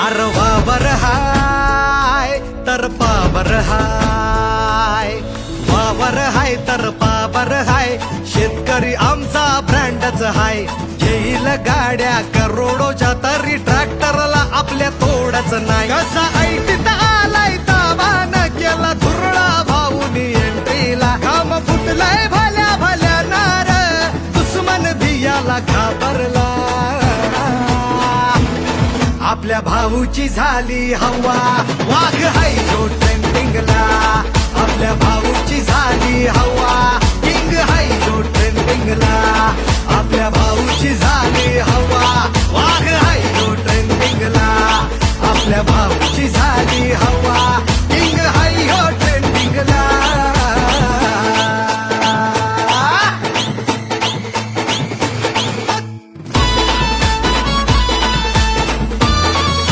अरे वावर हाय तर पावर हाय, वावर हाय तर पावर हाय, शेतकरी आमचा ब्रँडच हाय. येईल गाड्या करोडोच्या तरी ट्रॅक्टरला आपल्या तोडच नाही. कसा ऐटीत आलाय ताबान केला धुरळा भाऊनी एंट्रीला. काम फुटलाय भल्या भल्या नार, दुश्मन भियाला घाबरला. आपल्या भाऊची झाली हवा, वाघ हाय जो ट्रेंडिंगला. आपल्या भाऊची झाली हवा, किंग हाय जो ट्रेंडिंगला. आपल्या भाऊची झाली हवा.